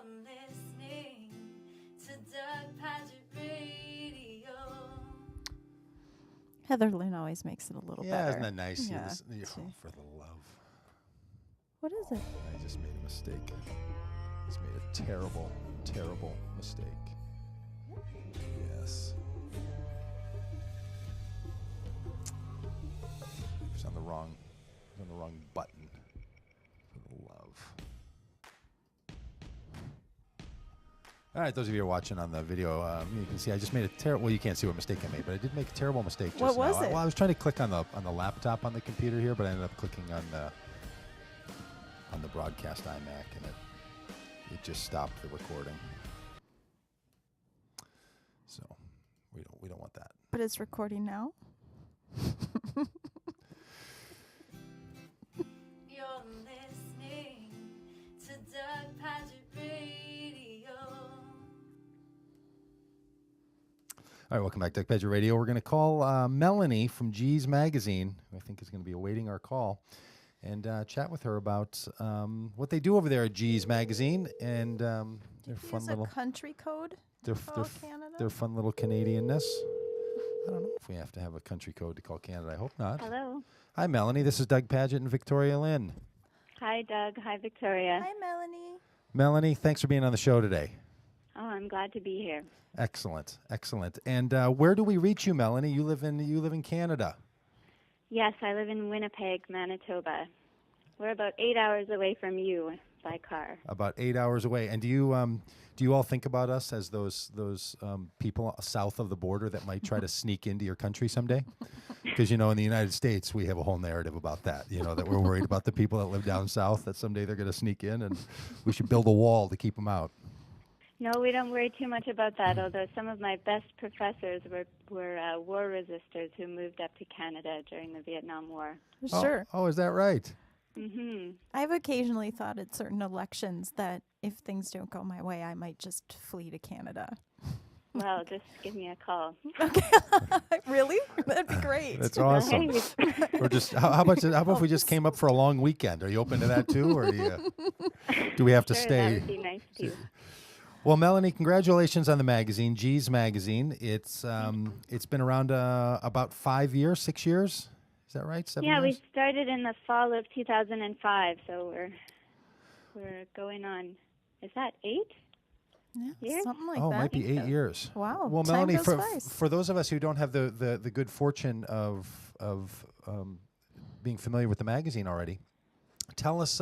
listening to Doug Paget Radio. Heather Lynn always makes it a little better. Yeah, isn't that nice? Yeah. For the love. What is it? I just made a mistake. I just made a terrible, terrible mistake. Yes. It's on the wrong button. For the love. All right, those of you who are watching on the video, you can see I just made a terrible. Well, you can't see what mistake I made, but I did make a terrible mistake just What now. was it? Well, I was trying to click on the laptop on the computer here, but I ended up clicking on the broadcast iMac, and it just stopped the recording. So we don't want that. But it's recording now. You're listening to Doug Paget Radio. All right, welcome back to Doug Paget Radio. We're going to call Melanie from G's Magazine, who I think is going to be awaiting our call, and chat with her about what they do over there at G's Magazine and their fun Use little a country code. their Canada. their fun little Canadianness. I don't know if we have to have a country code to call Canada. I hope not. Hello. Hi, Melanie. This is Doug Paget and Victoria Lynn. Hi, Doug. Hi, Victoria. Hi, Melanie. Melanie, thanks for being on the show today. Oh, I'm glad to be here. Excellent, excellent. And where do we reach you, Melanie? You live in Canada. Yes, I live in Winnipeg, Manitoba. We're about 8 hours away from you by car. About 8 hours away. And do you all think about us as those people south of the border that might try to sneak into your country someday? Because, in the United States, we have a whole narrative about that, that we're worried about the people that live down south, that someday they're going to sneak in, and we should build a wall to keep them out. No, we don't worry too much about that, although some of my best professors were war resistors who moved up to Canada during the Vietnam War. Sure. Oh, is that right? Mm-hmm. I've occasionally thought at certain elections that if things don't go my way, I might just flee to Canada. Well, just give me a call. Okay. Really? That'd be great. That's awesome. Or just how about if we just came up for a long weekend? Are you open to that too, or do we have to Sure, stay? that would be nice too. Well, Melanie, congratulations on the magazine, G's Magazine. It's been around about 5 years, 6 years. Is that right? 7 Yeah, years? we started in the fall of 2005, so we're going on. Is that 8? Yeah, Years? something like Oh, it that. might be 8 years. Wow. Well, time Melanie, goes for fast. for those of us who don't have the good fortune of being familiar with the magazine already, tell us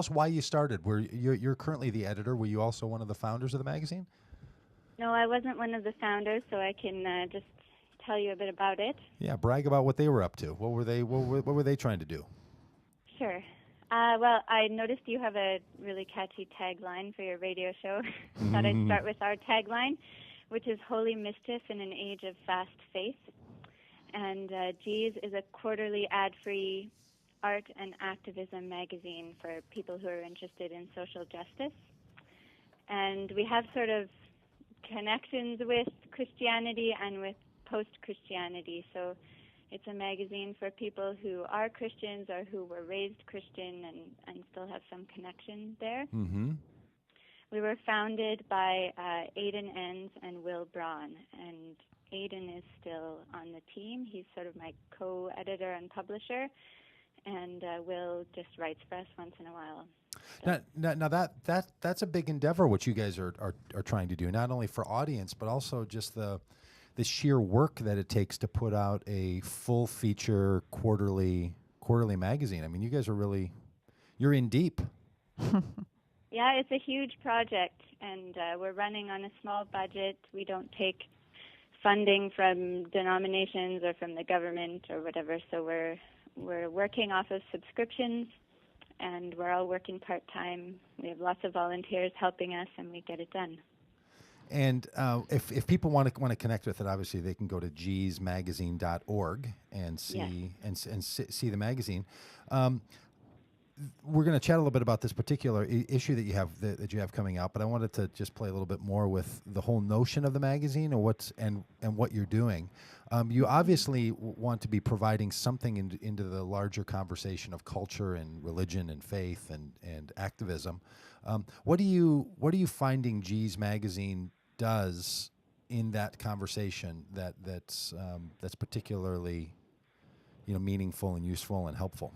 why you started. You're currently the editor. Were you also one of the founders of the magazine? No, I wasn't one of the founders, so I can just tell you a bit about it. Yeah, brag about what they were up to. What were they trying to do? Sure. Well, I noticed you have a really catchy tagline for your radio show. Thought I'd start with our tagline, which is Holy Mischief in an Age of Fast Faith. And G's is a quarterly ad-free art and activism magazine for people who are interested in social justice. And we have sort of connections with Christianity and with post-Christianity. So it's a magazine for people who are Christians or who were raised Christian and still have some connection there. Mm-hmm. We were founded by Aidan Enns and Will Braun, and Aidan is still on the team. He's sort of my co-editor and publisher, and Will just writes for us once in a while. So Now that's a big endeavor, what you guys are trying to do, not only for audience, but also just the sheer work that it takes to put out a full feature quarterly magazine. I mean, you guys are you're in deep. Yeah, it's a huge project, and we're running on a small budget. We don't take funding from denominations or from the government or whatever, so we're working off of subscriptions, and we're all working part-time. We have lots of volunteers helping us, and we get it done. And if people want to connect with it, obviously they can go to gsmagazine.org and see see the magazine. We're going to chat a little bit about this particular issue that you have coming out, but I wanted to just play a little bit more with the whole notion of the magazine and what you're doing. You obviously want to be providing something into the larger conversation of culture and religion and faith and activism. What are you finding G's magazine does in that conversation that's particularly meaningful and useful and helpful?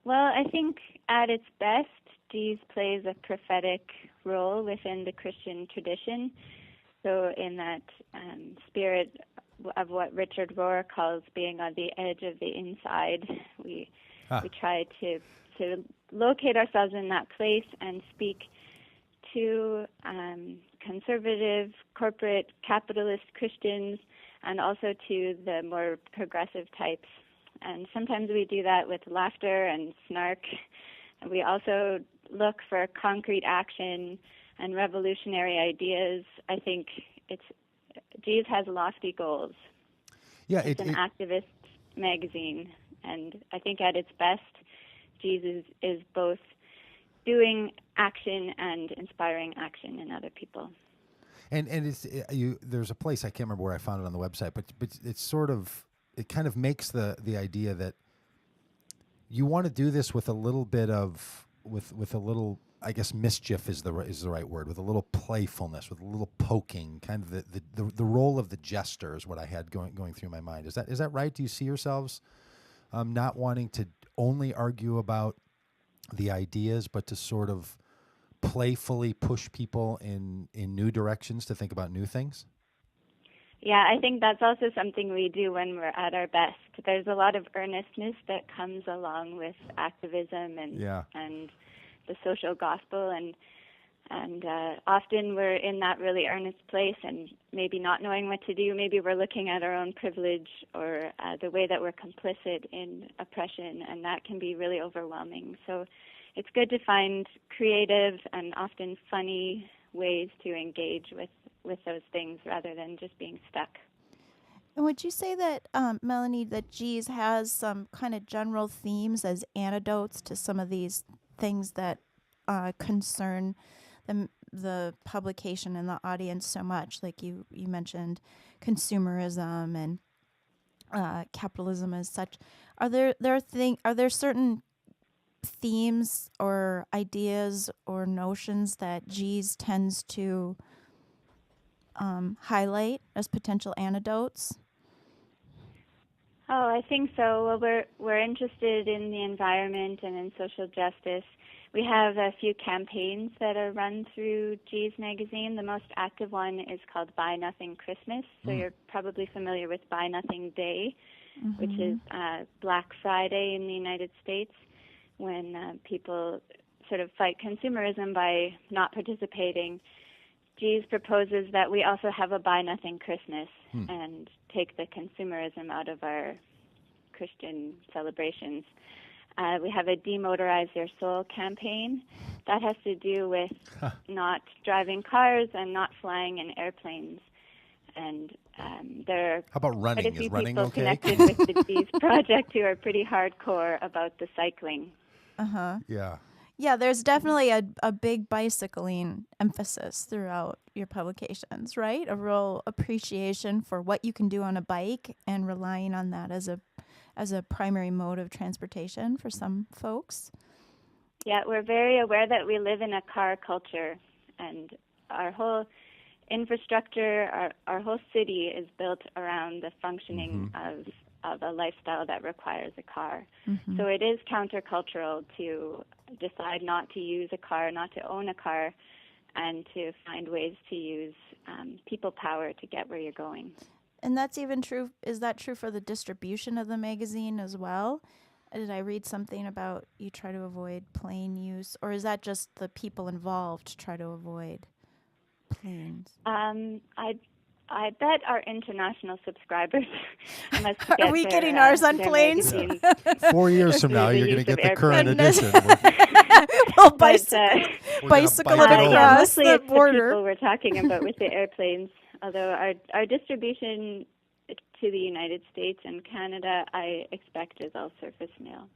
Well, I think at its best, G's plays a prophetic role within the Christian tradition. So in that spirit of what Richard Rohr calls being on the edge of the inside, we try to locate ourselves in that place and speak to conservative, corporate, capitalist Christians, and also to the more progressive types. And sometimes we do that with laughter and snark. We also look for concrete action and revolutionary ideas. I think G's has lofty goals. Yeah, it's an activist magazine, and I think at its best, G's is both doing action and inspiring action in other people. And there's a place, I can't remember where I found it on the website, but it kind of makes the idea that you want to do this with a little bit of with a little, I guess, mischief is the right word, with a little playfulness, with a little poking, kind of the role of the jester is what I had going through my mind. Is that right? Do you see yourselves not wanting to only argue about the ideas, but to sort of playfully push people in new directions to think about new things? Yeah, I think that's also something we do when we're at our best. There's a lot of earnestness that comes along with activism and the social gospel, and often we're in that really earnest place and maybe not knowing what to do. Maybe we're looking at our own privilege or the way that we're complicit in oppression, and that can be really overwhelming. So it's good to find creative and often funny ways to engage with those things rather than just being stuck. And would you say that, Melanie, that G's has some kind of general themes as antidotes to some of these things that concern the publication and the audience so much? Like you mentioned consumerism and capitalism as such. Are there certain themes or ideas or notions that G's tends to highlight as potential antidotes? Oh, I think so. Well, we're interested in the environment and in social justice. We have a few campaigns that are run through G's magazine. The most active one is called Buy Nothing Christmas. So you're probably familiar with Buy Nothing Day, which is Black Friday in the United States, when people sort of fight consumerism by not participating. G's proposes that we also have a Buy Nothing Christmas and take the consumerism out of our Christian celebrations. We have a Demotorize Your Soul campaign. That has to do with not driving cars and not flying in airplanes. And there are How about running? quite a few Is running people okay? connected with the G's project who are pretty hardcore about the cycling. Yeah. Yeah, there's definitely a big bicycling emphasis throughout your publications, right? A real appreciation for what you can do on a bike and relying on that as a primary mode of transportation for some folks. Yeah, we're very aware that we live in a car culture, and our whole infrastructure, our whole city is built around the functioning of a lifestyle that requires a car. So it is countercultural to decide not to use a car, not to own a car, and to find ways to use people power to get where you're going. And that's even true. Is that true for the distribution of the magazine as well? Did I read something about you try to avoid plane use, or is that just the people involved try to avoid planes? I bet our international subsubscribers must get Are we getting ours on their planes? magazines. 4 years from now, The you're going to use of get the current airplanes. edition. We'll But, We're gonna bicycle bike it it over. across mostly the it's the border. people we're talking about with the airplanes. Although our distribution to the United States and Canada, I expect, is all surface mail.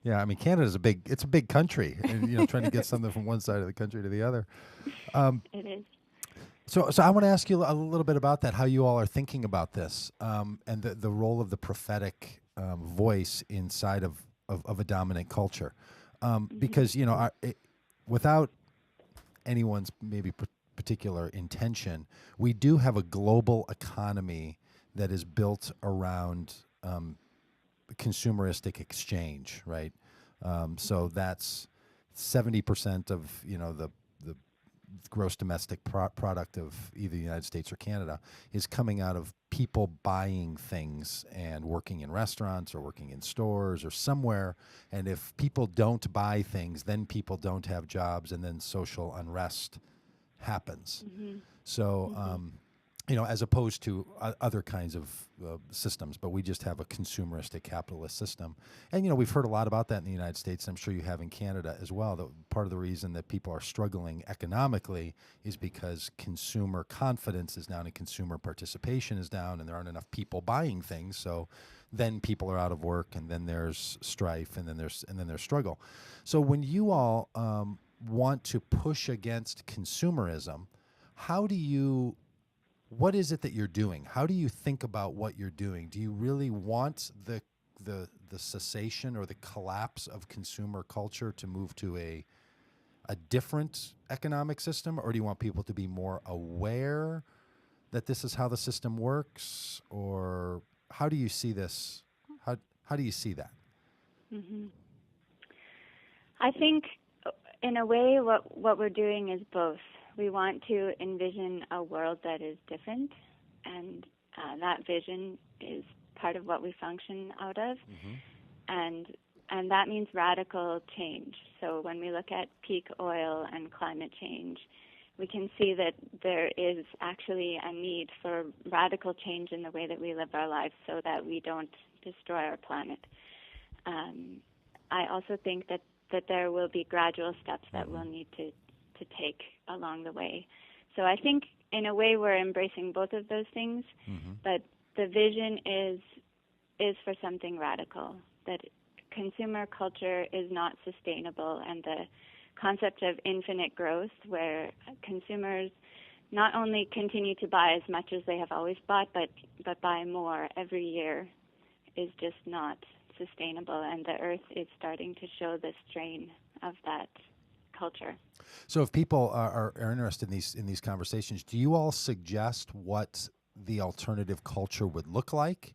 Yeah, I mean, Canada's a big country, and trying to get something from one side of the country to the other. It is. So I want to ask you a little bit about that, how you all are thinking about this, and the role of the prophetic voice inside of a dominant culture, because without anyone's maybe particular intention, we do have a global economy that is built around consumeristic exchange, right? So that's 70% of the gross domestic product of either the United States or Canada is coming out of people buying things and working in restaurants or working in stores or somewhere. And if people don't buy things, then people don't have jobs, and then social unrest happens. So, as opposed to other kinds of systems, but we just have a consumeristic capitalist system. And, we've heard a lot about that in the United States. I'm sure you have in Canada as well. That part of the reason that people are struggling economically is because consumer confidence is down and consumer participation is down, and there aren't enough people buying things. So then people are out of work, and then there's strife, and then there's struggle. So when you all want to push against consumerism, what is it that you're doing? How do you think about what you're doing? Do you really want the cessation or the collapse of consumer culture to move to a different economic system, or do you want people to be more aware that this is how the system works? Or how do you see this? How do you see that? I think, in a way, what we're doing is both. We want to envision a world that is different, and that vision is part of what we function out of, and that means radical change. So when we look at peak oil and climate change, we can see that there is actually a need for radical change in the way that we live our lives so that we don't destroy our planet. I also think that there will be gradual steps that we'll need to take along the way. So I think, in a way, we're embracing both of those things, but the vision is for something radical, that consumer culture is not sustainable, and the concept of infinite growth, where consumers not only continue to buy as much as they have always bought, but buy more every year, is just not sustainable, and the earth is starting to show the strain of that culture. So if people are interested in these conversations, do you all suggest what the alternative culture would look like?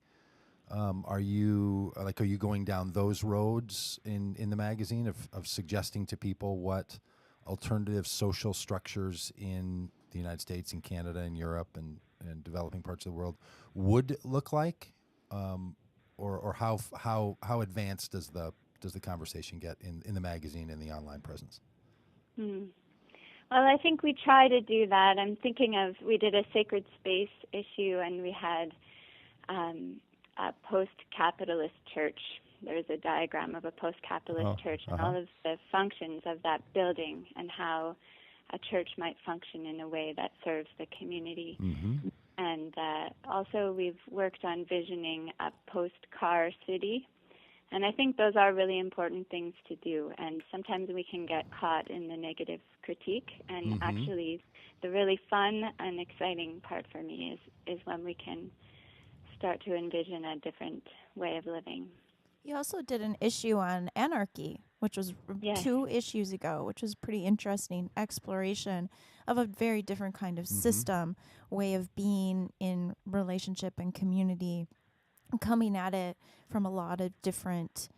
Are you going down those roads in the magazine of suggesting to people what alternative social structures in the United States and Canada and Europe and developing parts of the world would look like? Or how advanced does the conversation get in the magazine and the online presence? Well, I think we try to do that. I'm thinking of, we did a sacred space issue, and we had a post-capitalist church. There's a diagram of a post-capitalist church and all of the functions of that building and how a church might function in a way that serves the community. And also we've worked on visioning a post-car city. And I think those are really important things to do. And sometimes we can get caught in the negative critique. And actually, the really fun and exciting part for me is when we can start to envision a different way of living. You also did an issue on anarchy, which was 2 issues ago, which was pretty interesting exploration of a very different kind of system, way of being in relationship and community, coming at it from a lot of different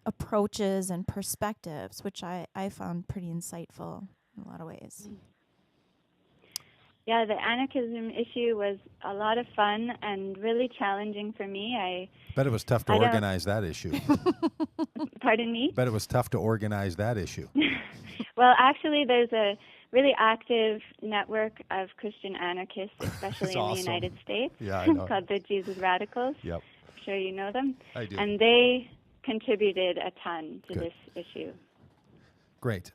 approaches and perspectives, which I found pretty insightful in a lot of ways. Yeah, the anarchism issue was a lot of fun and really challenging for me. I bet it was tough to organize that issue. Pardon me? Bet it was tough to organize that issue. Well, actually, there's a really active network of Christian anarchists, especially in the United States, called the Jesus Radicals. Yep. I'm sure you know them. I do. And they contributed a ton to this issue. Great.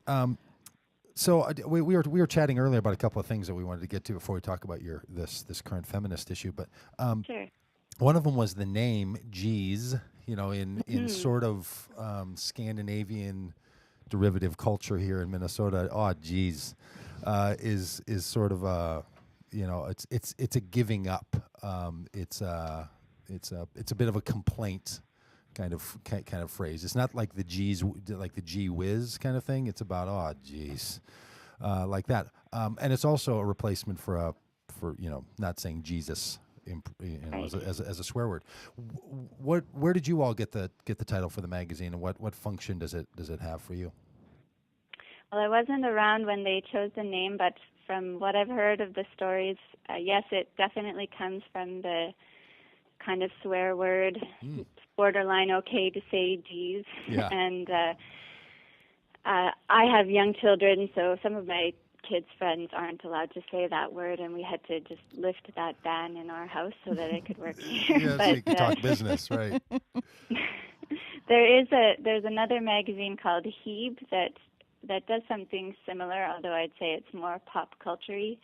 So we were chatting earlier about a couple of things that we wanted to get to before we talk about this current feminist issue. But sure. One of them was the name Geez. In sort of Scandinavian derivative culture here in Minnesota. Oh, geez, is sort of a it's a giving up. It's a bit of a complaint kind of phrase. It's not like the gee whiz kind of thing. It's about oh geez, like that. And it's also a replacement for not saying Jesus, Right. as a swear word. Where did you all get the title for the magazine, and what function does it have for you? Well, I wasn't around when they chose the name, but from what I've heard of the stories, yes, it definitely comes from the kind of swear word. It's borderline okay to say geez. Yeah. And I have young children, so some of my kids' friends aren't allowed to say that word, and we had to just lift that ban in our house so that it could work here. Yeah, so you can talk business, right? There's another magazine called Heeb that does something similar, although I'd say it's more pop culture-y,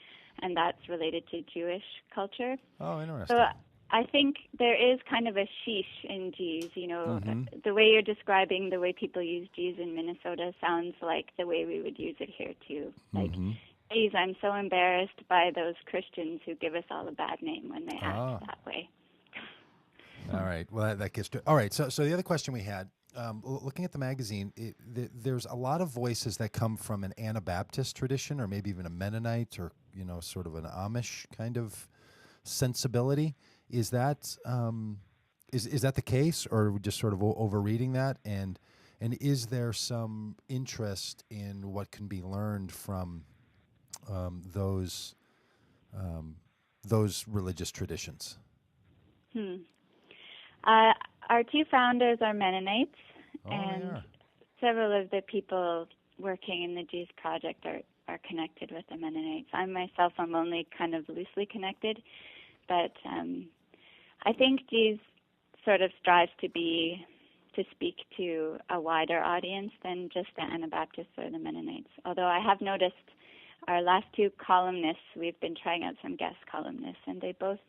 and that's related to Jewish culture. Oh, interesting. So I think there is kind of a sheesh in geez. Mm-hmm. The way you're describing the way people use geez in Minnesota sounds like the way we would use it here too. Like, geez, I'm so embarrassed by those Christians who give us all a bad name when they act that way. All right. Well, that gets to. All right. So the other question we had, looking at the magazine, there's a lot of voices that come from an Anabaptist tradition, or maybe even a Mennonite, or sort of an Amish kind of sensibility. Is that is that the case, or are we just sort of overreading that? And is there some interest in what can be learned from those religious traditions? Our two founders are Mennonites, Oh, they and are. several of the people working in the Geez Project are connected with the Mennonites. I myself am only kind of loosely connected, but I think Geez sort of strives to speak to a wider audience than just the Anabaptists or the Mennonites. Although I have noticed our last two columnists, we've been trying out some guest columnists, and they both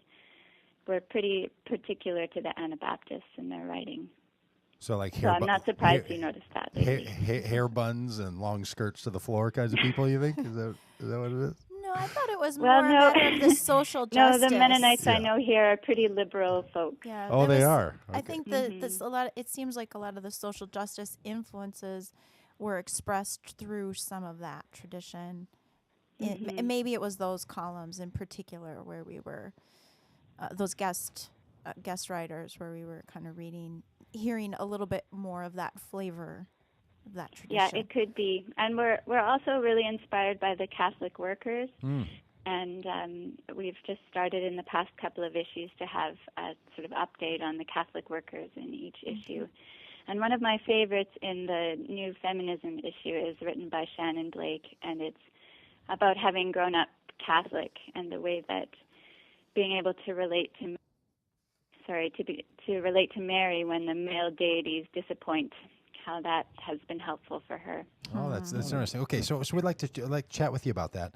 were pretty particular to the Anabaptists in their writing. So like So I'm not surprised you noticed that. hair buns and long skirts to the floor kinds of people. You think is that what it is? No, I thought it was Well, more no. a matter of the social No, justice. the Mennonites I Yeah. know here are pretty liberal folks. Yeah, Oh, there they was- are. I Okay. think that a lot. It seems like a lot of the social justice influences were expressed through some of that tradition. And maybe it was those columns in particular where we were those guest writers where we were kind of hearing a little bit more of that flavor of that tradition. Yeah, it could be. And we're also really inspired by the Catholic workers. And we've just started in the past couple of issues to have a sort of update on the Catholic workers in each issue. And one of my favorites in the new feminism issue is written by Shannon Blake, and it's about having grown up Catholic and the way that being able to relate to relate to Mary when the male deities disappoint, how that has been helpful for her. Oh, that's interesting. Okay, so we'd like to chat with you about that.